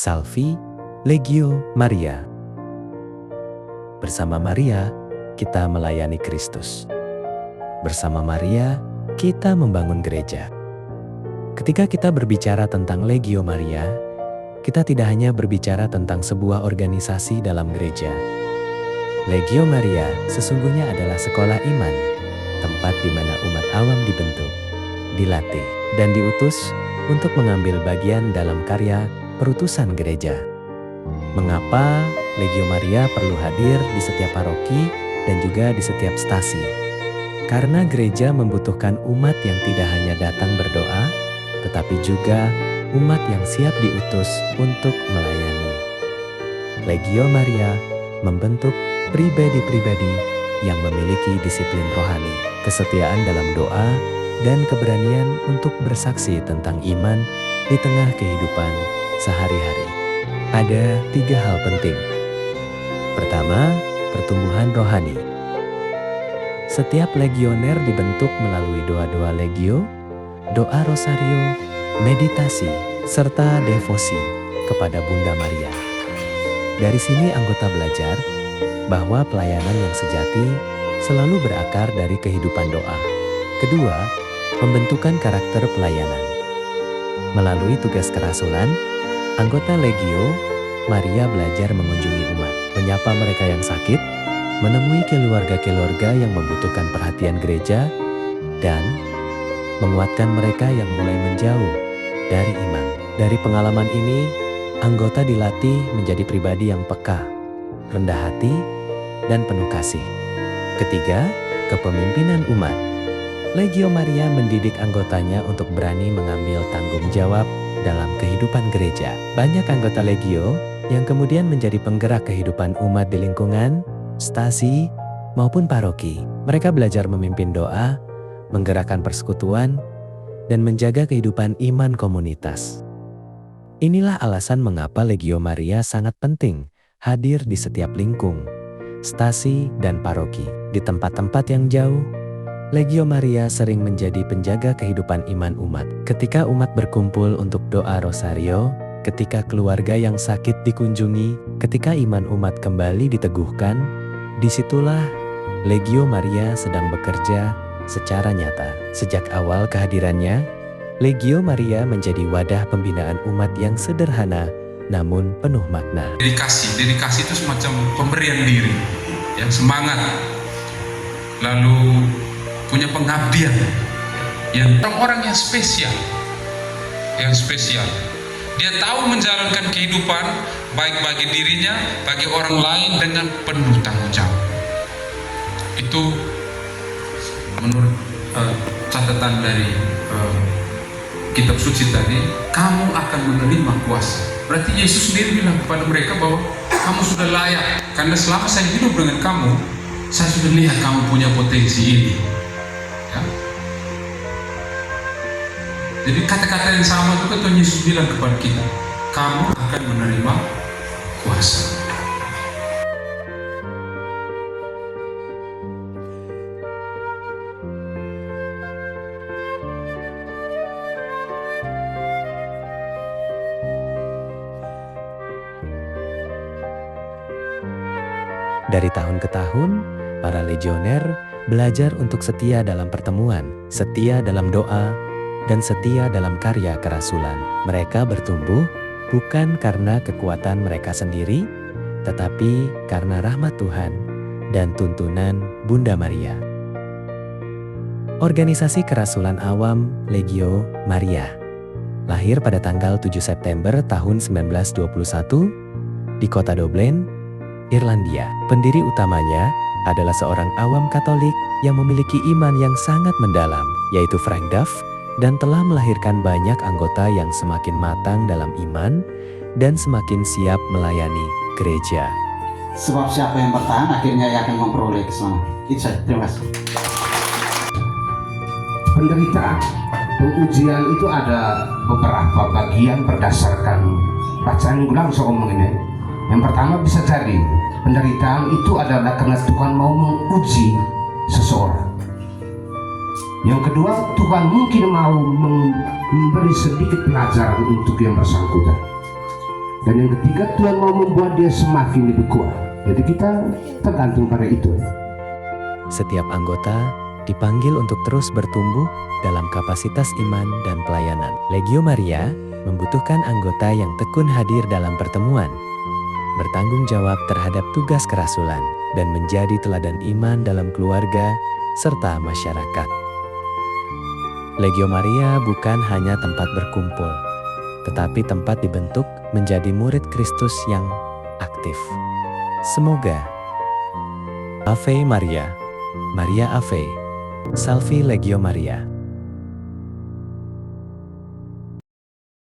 Salvi Legio Maria. Bersama Maria, kita melayani Kristus. Bersama Maria, kita membangun gereja. Ketika kita berbicara tentang Legio Maria, kita tidak hanya berbicara tentang sebuah organisasi dalam gereja. Legio Maria sesungguhnya adalah sekolah iman, tempat di mana umat awam dibentuk, dilatih, dan diutus untuk mengambil bagian dalam karya perutusan gereja. Mengapa Legio Maria perlu hadir di setiap paroki dan juga di setiap stasi? Karena gereja membutuhkan umat yang tidak hanya datang berdoa, tetapi juga umat yang siap diutus untuk melayani. Legio Maria membentuk pribadi-pribadi yang memiliki disiplin rohani, kesetiaan dalam doa, dan keberanian untuk bersaksi tentang iman di tengah kehidupan sehari-hari. Ada 3 hal penting. Pertama, pertumbuhan rohani. Setiap legioner dibentuk melalui doa-doa legio, doa rosario, meditasi, serta devosi kepada Bunda Maria. Dari sini anggota belajar bahwa pelayanan yang sejati selalu berakar dari kehidupan doa. Kedua, pembentukan karakter pelayanan. Melalui tugas kerasulan, anggota Legio Maria belajar mengunjungi umat, menyapa mereka yang sakit, menemui keluarga-keluarga yang membutuhkan perhatian gereja, dan menguatkan mereka yang mulai menjauh dari iman. Dari pengalaman ini, anggota dilatih menjadi pribadi yang peka, rendah hati, dan penuh kasih. Ketiga, kepemimpinan umat. Legio Maria mendidik anggotanya untuk berani mengambil tanggung jawab dalam kehidupan gereja. Banyak anggota Legio yang kemudian menjadi penggerak kehidupan umat di lingkungan, stasi, maupun paroki. Mereka belajar memimpin doa, menggerakkan persekutuan, dan menjaga kehidupan iman komunitas. Inilah alasan mengapa Legio Maria sangat penting hadir di setiap lingkung, stasi, dan paroki. Di tempat-tempat yang jauh, Legio Maria sering menjadi penjaga kehidupan iman umat. Ketika umat berkumpul untuk doa rosario, ketika keluarga yang sakit dikunjungi, ketika iman umat kembali diteguhkan, disitulah Legio Maria sedang bekerja secara nyata. Sejak awal kehadirannya, Legio Maria menjadi wadah pembinaan umat yang sederhana namun penuh makna. Dedikasi itu semacam pemberian diri, yang semangat, lalu punya pengabdian, yang orang-orang yang spesial, Dia tahu menjalankan kehidupan baik bagi dirinya, bagi orang lain dengan penuh tanggung jawab. Itu menurut catatan dari kitab suci tadi, kamu akan menerima kuasa. Berarti Yesus sendiri bilang kepada mereka bahwa kamu sudah layak, karena selama saya hidup dengan kamu, saya sudah lihat kamu punya potensi ini. Ya. Jadi kata-kata yang sama itu Tuhan Yesus bilang kepada kita, kamu akan menerima kuasa. Dari tahun ke tahun, para legioner belajar untuk setia dalam pertemuan, setia dalam doa, dan setia dalam karya kerasulan. Mereka bertumbuh bukan karena kekuatan mereka sendiri, tetapi karena rahmat Tuhan dan tuntunan Bunda Maria. Organisasi Kerasulan Awam Legio Maria lahir pada tanggal 7 September tahun 1921 di kota Dublin, Irlandia. Pendiri utamanya adalah seorang awam Katolik yang memiliki iman yang sangat mendalam, yaitu Frank Duff, dan telah melahirkan banyak anggota yang semakin matang dalam iman dan semakin siap melayani gereja. Sebab siapa yang bertahan akhirnya ia akan memperoleh keselamatan. Itu saja, terima kasih. Penderitaan, pengujian itu ada beberapa bagian berdasarkan bacaan ulang ngomong ini. Yang pertama bisa jadi penderitaan itu adalah karena Tuhan mau menguji seseorang. Yang kedua, Tuhan mungkin mau memberi sedikit pelajaran untuk yang bersangkutan. Dan yang ketiga, Tuhan mau membuat dia semakin lebih kuat. Jadi kita tergantung pada itu. Setiap anggota dipanggil untuk terus bertumbuh dalam kapasitas iman dan pelayanan. Legio Maria membutuhkan anggota yang tekun hadir dalam pertemuan, bertanggung jawab terhadap tugas kerasulan, dan menjadi teladan iman dalam keluarga serta masyarakat. Legio Maria bukan hanya tempat berkumpul, tetapi tempat dibentuk menjadi murid Kristus yang aktif. Semoga Ave Maria, Maria Ave, Salve Legio Maria.